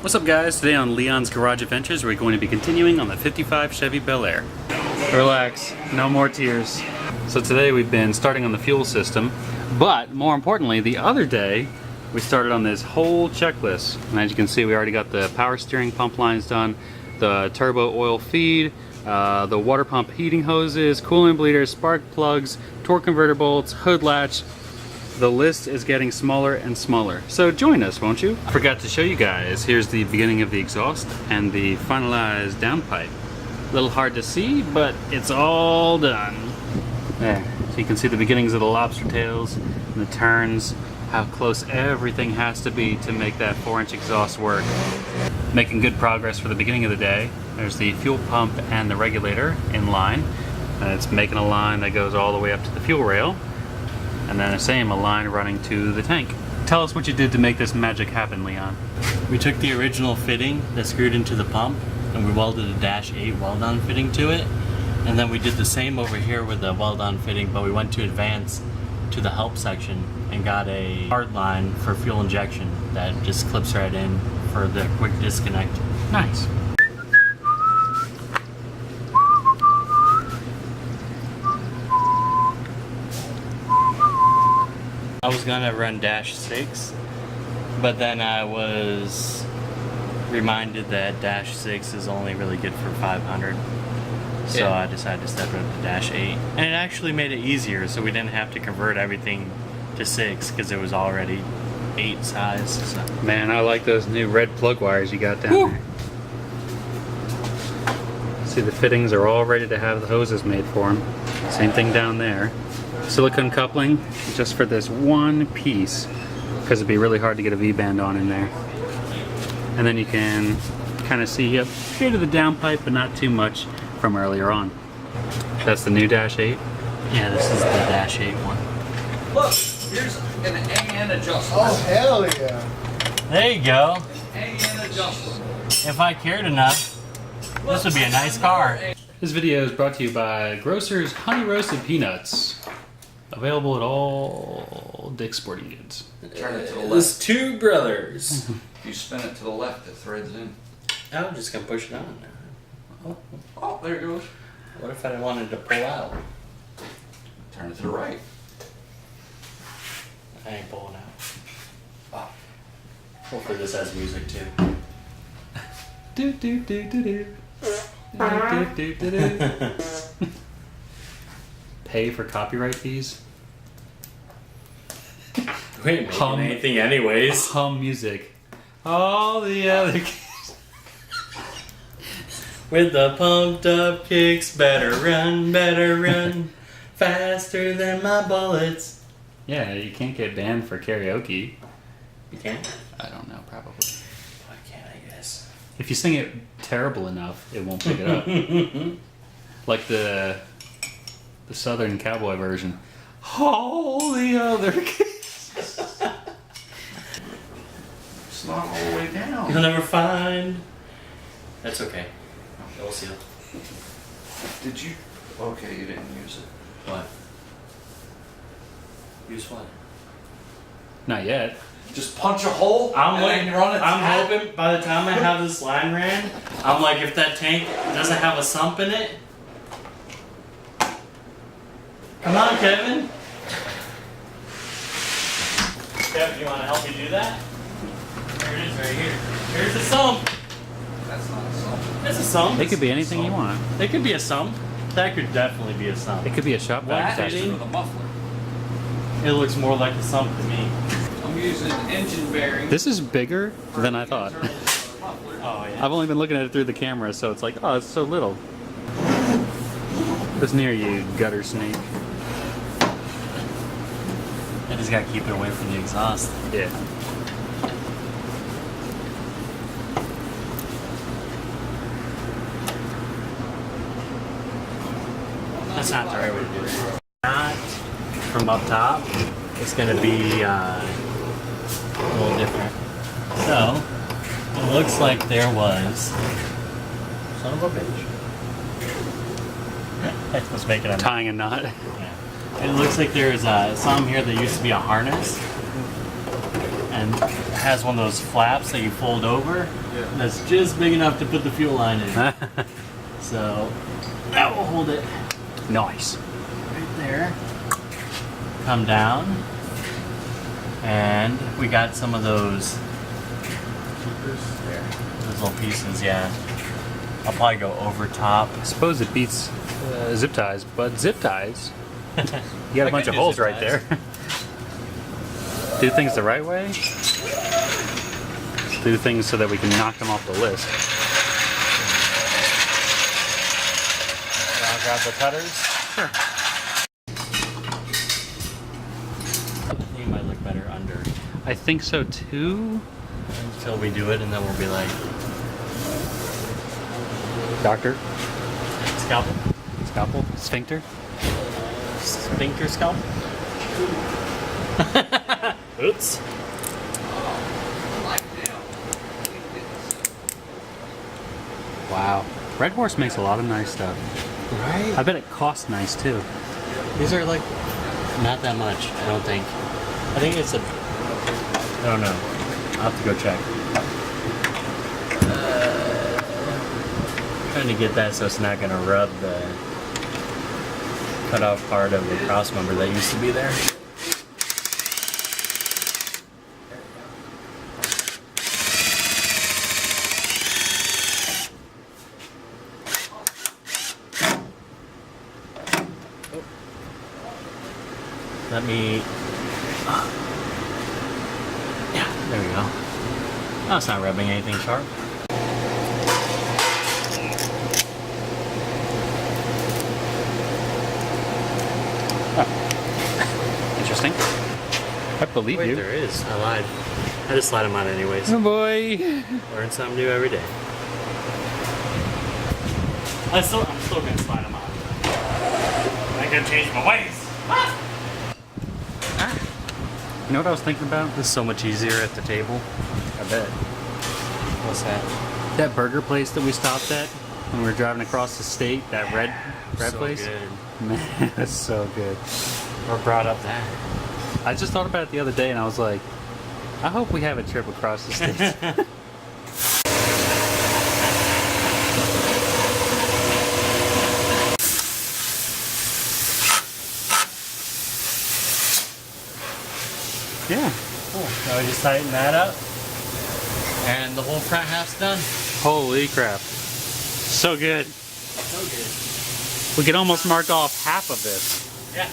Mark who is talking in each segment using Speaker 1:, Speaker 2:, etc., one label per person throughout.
Speaker 1: What's up guys? Today on Leon's Garage Adventures we're going to be continuing on the 55 Chevy Bel Air. Relax, no more tears. So today we've been starting on the fuel system, but more importantly the other day we started on this whole checklist. And as you can see we already got the power steering pump lines done, the turbo oil feed, the water pump heating hoses, coolant bleeders, spark plugs, torque converter bolts, hood latch. The list is getting smaller and smaller. So join us, won't you? I forgot to show you guys. Here's the beginning of the exhaust and the finalized downpipe. A little hard to see, but it's all done. There. So you can see the beginnings of the lobster tails and the turns, how close everything has to be to make that 4-inch exhaust work. Making good progress for the beginning of the day. There's the fuel pump and the regulator in line. And it's making a line that goes all the way up to the fuel rail. And then the same, a line running to the tank. Tell us what you did to make this magic happen, Leon.
Speaker 2: We took the original fitting that screwed into the pump and we welded a -8 weld-on fitting to it. And then we did the same over here with the weld-on fitting, but we went to advance to the help section and got a hard line for fuel injection that just clips right in for the quick disconnect.
Speaker 1: Nice.
Speaker 2: I was gonna run -6, but then I was reminded that -6 is only really good for 500. So
Speaker 1: yeah.
Speaker 2: I decided to step it up to -8. And it actually made it easier, so we didn't have to convert everything to 6 because it was already 8 size. So.
Speaker 1: Man, I like those new red plug wires you got down there. See, the fittings are all ready to have the hoses made for them. Same thing down there. Silicone coupling just for this one piece because it'd be really hard to get a V-band on in there. And then you can kind of see up here to the downpipe, but not too much from earlier on. That's the new -8.
Speaker 2: Yeah, this is the -8 one.
Speaker 3: Look, here's an AN adjustment.
Speaker 4: Oh, hell yeah.
Speaker 2: There you go.
Speaker 3: AN adjustment.
Speaker 2: If I cared enough, this would be a nice car.
Speaker 1: This video is brought to you by Grocer's Honey Roasted Peanuts. Available at all Dick's Sporting Goods.
Speaker 3: Turn it to the
Speaker 2: There's
Speaker 3: left.
Speaker 2: 2 brothers.
Speaker 3: If you spin it to the left, it threads in.
Speaker 2: I'm just gonna push it on now.
Speaker 3: Oh, there it goes.
Speaker 2: What if I wanted to pull out?
Speaker 3: Turn it to the right.
Speaker 2: I ain't pulling out.
Speaker 3: Oh.
Speaker 2: Hopefully this has music too.
Speaker 1: Do do do do do. Do do do do. Pay for copyright fees.
Speaker 2: We ain't making anything anyways.
Speaker 1: Hum music. All the other kids.
Speaker 2: With the pumped up kicks, better run, faster than my bullets.
Speaker 1: Yeah, you can't get banned for karaoke.
Speaker 2: You can?
Speaker 1: I don't know, probably.
Speaker 2: Why can't I guess?
Speaker 1: If you sing it terrible enough, it won't pick it up. Like the Southern Cowboy version. All the other kids.
Speaker 3: It's not all the way down.
Speaker 2: You'll never find. That's okay. We'll see.
Speaker 3: Did you? Okay, you didn't use it.
Speaker 2: What? Use what?
Speaker 1: Not yet.
Speaker 3: Just punch a hole
Speaker 2: I'm
Speaker 3: and
Speaker 2: like,
Speaker 3: then run it.
Speaker 2: I'm hoping by the time I have this line ran, I'm like, if that tank doesn't have a sump in it. Come on, Kevin. Kevin, you want to help me do that? There it is, right here. Here's the sump.
Speaker 3: That's not a sump.
Speaker 2: It's a sump.
Speaker 1: It could be anything you want.
Speaker 2: It could be a sump. That could definitely be a sump.
Speaker 1: It could be a shop vac
Speaker 3: That's
Speaker 1: section.
Speaker 3: with a muffler.
Speaker 2: It looks more like a sump to me.
Speaker 3: I'm using engine bearing.
Speaker 1: This is bigger than I thought.
Speaker 2: Oh yeah.
Speaker 1: I've only been looking at it through the camera, so it's like, oh, it's so little. It's near you, gutter snake.
Speaker 2: I just gotta keep it away from the exhaust.
Speaker 1: Yeah.
Speaker 2: That's not the right way to do it. Not from up top. It's gonna be a little different. So it looks like there was son of a bitch. Let's make it a
Speaker 1: Tying a knot.
Speaker 2: yeah. It looks like there's some here that used to be a harness, and it has one of those flaps that you fold over.
Speaker 3: Yeah.
Speaker 2: That's just big enough to put the fuel line in. So that will hold it
Speaker 1: Nice.
Speaker 2: right there. Come down, and we got some of those there. Those little pieces, yeah. I'll probably go over top.
Speaker 1: I suppose it beats zip ties, but zip ties, you got a bunch of holes right there. Do things the right way. Do things so that we can knock them off the list.
Speaker 2: I'll grab the cutters.
Speaker 1: Sure.
Speaker 2: I think it might look better under
Speaker 1: I think so too.
Speaker 2: until we do it, and then we'll be like,
Speaker 1: Doctor,
Speaker 2: scalpel?
Speaker 1: scalpel, sphincter.
Speaker 2: Sphincter scalpel? Oops.
Speaker 1: Wow. Red Horse makes a lot of nice stuff.
Speaker 2: Right?
Speaker 1: I bet it costs nice too.
Speaker 2: These are like not that much, I don't think. I think it's a. I don't know. I'll have to go check. Trying to get that so it's not gonna rub the cut off part of the cross member that used to be there. Let me. Yeah, there we go. Oh, it's not rubbing anything sharp.
Speaker 1: Interesting. I believe
Speaker 2: Wait,
Speaker 1: you.
Speaker 2: there is. I lied. I just slide them on anyways.
Speaker 1: Oh boy.
Speaker 2: Learn something new every day. I'm still gonna slide them on. I gotta change my ways.
Speaker 1: You know what I was thinking about?
Speaker 2: This is so much easier at the table.
Speaker 1: I bet.
Speaker 2: What's that?
Speaker 1: That burger place that we stopped at when we were driving across the state, that red
Speaker 2: So
Speaker 1: place.
Speaker 2: good.
Speaker 1: Man, that's so good.
Speaker 2: Or brought up that.
Speaker 1: I just thought about it the other day and I was like, I hope we have a trip across the state. Yeah.
Speaker 2: Cool. Now we just tighten that up. And the whole front half's done.
Speaker 1: Holy crap. So good.
Speaker 2: So good.
Speaker 1: We could almost mark off half of this.
Speaker 2: Yeah.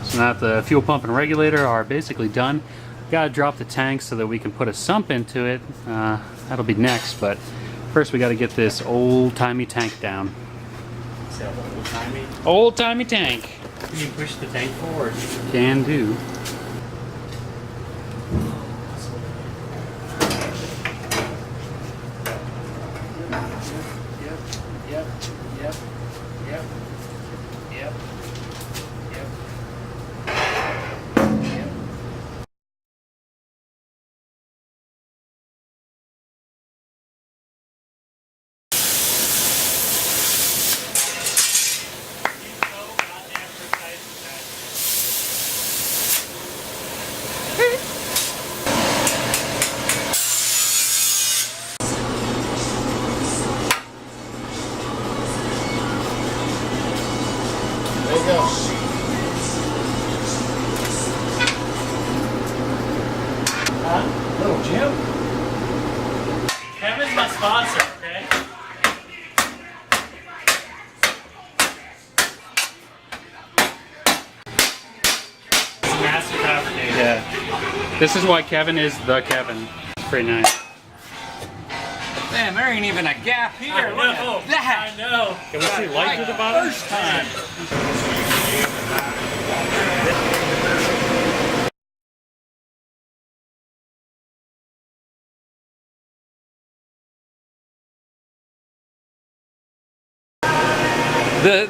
Speaker 1: So now that the fuel pump and regulator are basically done, gotta drop the tank so that we can put a sump into it. That'll be next, but first we gotta get this old-timey tank down.
Speaker 2: See how old-timey?
Speaker 1: Old-timey tank.
Speaker 2: Can you push the tank forward?
Speaker 1: Can do.
Speaker 3: There you go. Little Jim.
Speaker 2: Kevin's my sponsor, okay? He's a master fabricator.
Speaker 1: Yeah. This is why Kevin is the Kevin. Pretty nice.
Speaker 4: Man, there ain't even a gap here. Look at that.
Speaker 2: I know.
Speaker 1: Can we see light through the bottom?
Speaker 4: First time.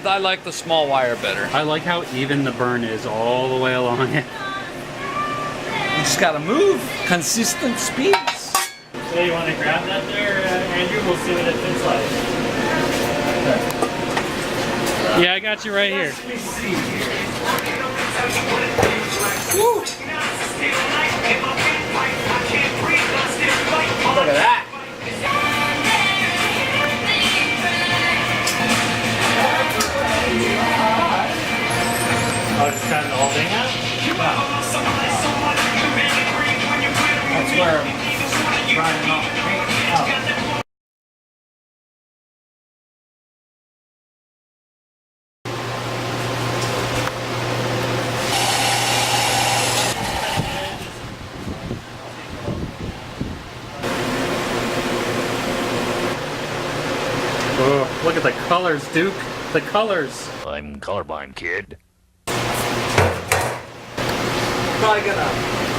Speaker 4: I like the small wire better.
Speaker 1: I like how even the burn is all the way along it.
Speaker 4: You just gotta move. Consistent speeds.
Speaker 2: So you want to grab that there, Andrew? We'll see what it fits like.
Speaker 1: Yeah, I got you right here.
Speaker 2: Let me see here.
Speaker 4: Look at that.
Speaker 2: Oh, just cut the whole thing out?
Speaker 4: That's where I'm trying not to paint.
Speaker 1: Oh, look at the colors, Duke. The colors.
Speaker 5: I'm colorblind, kid.
Speaker 4: Probably gonna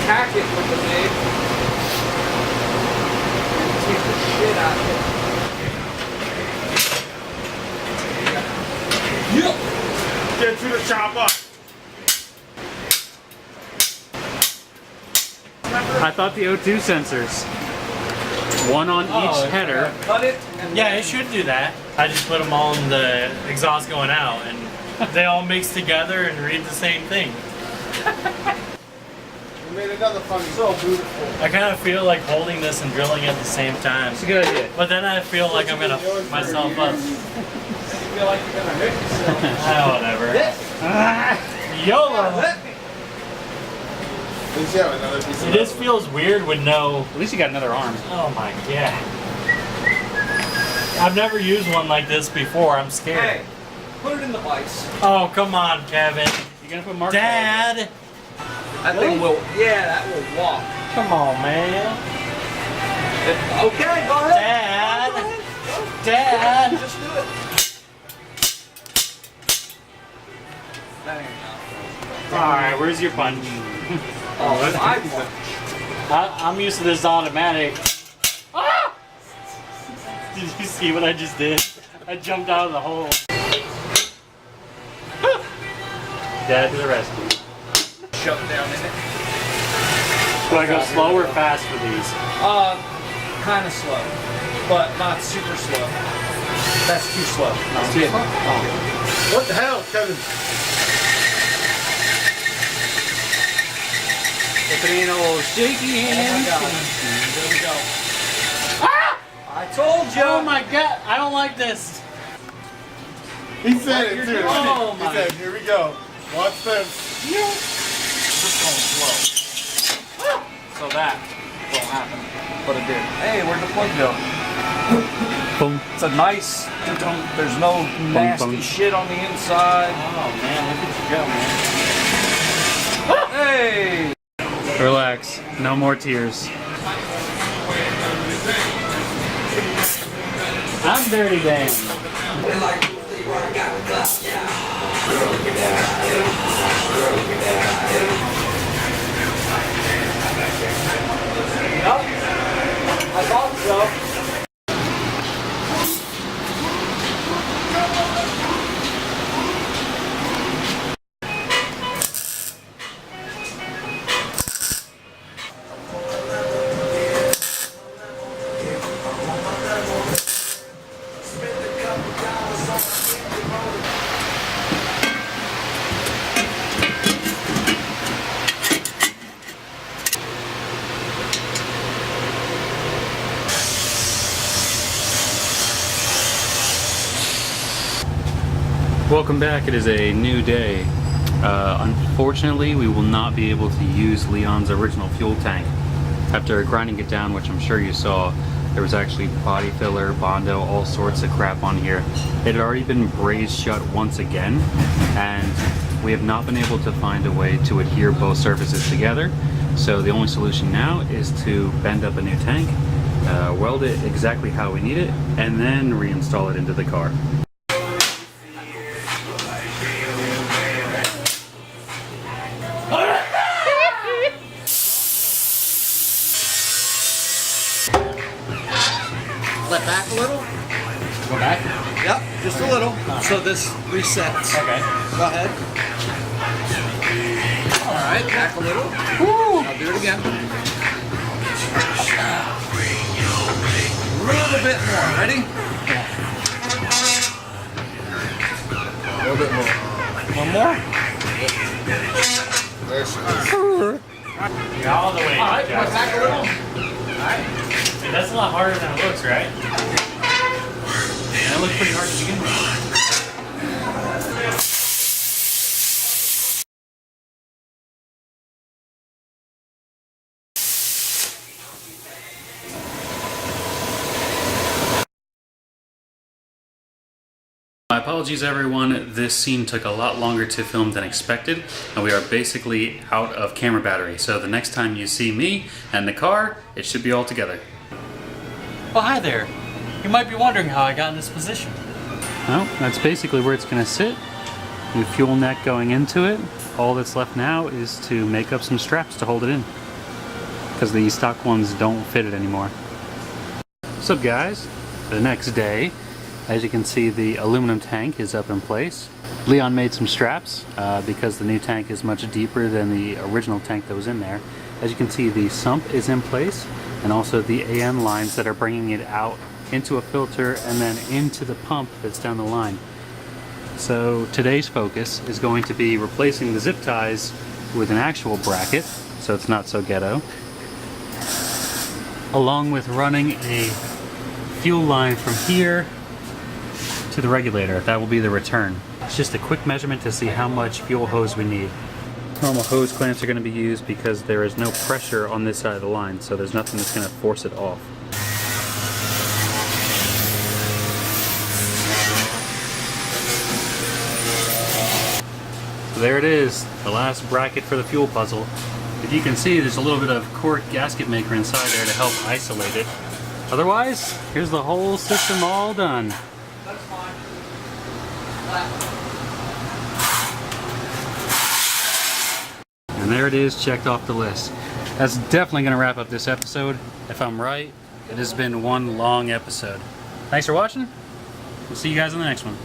Speaker 4: tack it with the nib. Take the shit out of it. Yep. Get to the chopper.
Speaker 1: I thought the O2 sensors. One on each header.
Speaker 4: Cut it. And
Speaker 2: Yeah, it should do that. I just put them all in the exhaust going out, and they all mix together and read the same thing.
Speaker 6: We made another funny.
Speaker 4: So beautiful.
Speaker 2: I kind of feel like holding this and drilling at the same time.
Speaker 1: It's a good idea.
Speaker 2: But then I feel like I'm gonna f myself up.
Speaker 4: You feel like you're gonna hurt yourself.
Speaker 2: Ah, whatever. YOLO!
Speaker 6: At least you have another piece of
Speaker 2: It just feels weird with no.
Speaker 1: At least you got another arm.
Speaker 2: Oh my god. I've never used one like this before. I'm scared.
Speaker 4: Hey, put it in the vise.
Speaker 2: Oh, come on, Kevin.
Speaker 1: You gonna put Mark?
Speaker 2: Dad!
Speaker 4: That thing will. Yeah, that will walk.
Speaker 2: Come on, man.
Speaker 4: Okay, go ahead.
Speaker 2: Dad! Dad!
Speaker 4: Just do it. That ain't enough.
Speaker 2: Alright, where's your punch?
Speaker 4: Oh, I punch.
Speaker 2: I'm used to this automatic. Ah! Did you see what I just did? I jumped out of the hole. Dad to the rescue.
Speaker 4: Shut down in it.
Speaker 2: Do I go slow or fast for these?
Speaker 4: Kind of slow, but not super slow. That's too slow.
Speaker 2: That's too slow?
Speaker 6: What the hell, Kevin?
Speaker 1: If it ain't a little shaky hand.
Speaker 4: There we go. Ah! I told you.
Speaker 2: Oh my god, I don't like this.
Speaker 6: He said it too.
Speaker 2: Oh
Speaker 6: He
Speaker 2: my.
Speaker 6: said, here we go. Watch this.
Speaker 4: Just going slow. So that won't happen. But it did. Hey, where'd the plug go?
Speaker 1: Boom.
Speaker 4: It's a nice. There's no nasty
Speaker 1: boom.
Speaker 4: shit on the inside.
Speaker 2: Oh man, look at you go, man.
Speaker 4: Hey!
Speaker 1: Relax. No more tears.
Speaker 2: I'm dirty Dan.
Speaker 4: Yep. I thought so.
Speaker 1: Welcome back. It is a new day. Unfortunately, we will not be able to use Leon's original fuel tank. After grinding it down, which I'm sure you saw, there was actually body filler, Bondo, all sorts of crap on here. It had already been brazed shut once again, and we have not been able to find a way to adhere both surfaces together. So the only solution now is to bend up a new tank, weld it exactly how we need it, and then reinstall it into the car.
Speaker 4: Let back a little.
Speaker 2: Go back?
Speaker 4: Yep, just a little. So this resets.
Speaker 2: Okay.
Speaker 4: Go ahead. All right, back a little. I'll do it again. A little bit more. Ready? A little bit more.
Speaker 2: One more?
Speaker 6: There she is.
Speaker 1: You're all the way.
Speaker 4: Alright, you want to tack a little? Alright.
Speaker 1: Hey, that's a lot harder than it looks, right? Yeah, that looked pretty hard to begin with. My apologies everyone, this scene took a lot longer to film than expected, and we are basically out of camera battery, so the next time you see me and the car, it should be all together.
Speaker 2: Well, hi there. You might be wondering how I got in this position.
Speaker 1: Well, that's basically where it's going to sit. New fuel neck going into it. All that's left now is to make up some straps to hold it in, because the stock ones don't fit it anymore. What's up guys? The next day, as you can see, the aluminum tank is up in place. Leon made some straps because the new tank is much deeper than the original tank that was in there. As you can see, the sump is in place, and also the AN lines that are bringing it out into a filter and then into the pump that's down the line. So today's focus is going to be replacing the zip ties with an actual bracket, so it's not so ghetto, along with running a fuel line from here to the regulator. That will be the return. It's just a quick measurement to see how much fuel hose we need. Normal hose clamps are going to be used because there is no pressure on this side of the line, so there's nothing that's going to force it off. So there it is, the last bracket for the fuel puzzle. If you can see, there's a little bit of cork gasket maker inside there to help isolate it. Otherwise, here's the whole system all done.
Speaker 4: That's fine.
Speaker 1: And there it is, checked off the list. That's definitely going to wrap up this episode. If I'm right, it has been one long episode. Thanks for watching. We'll see you guys in the next one.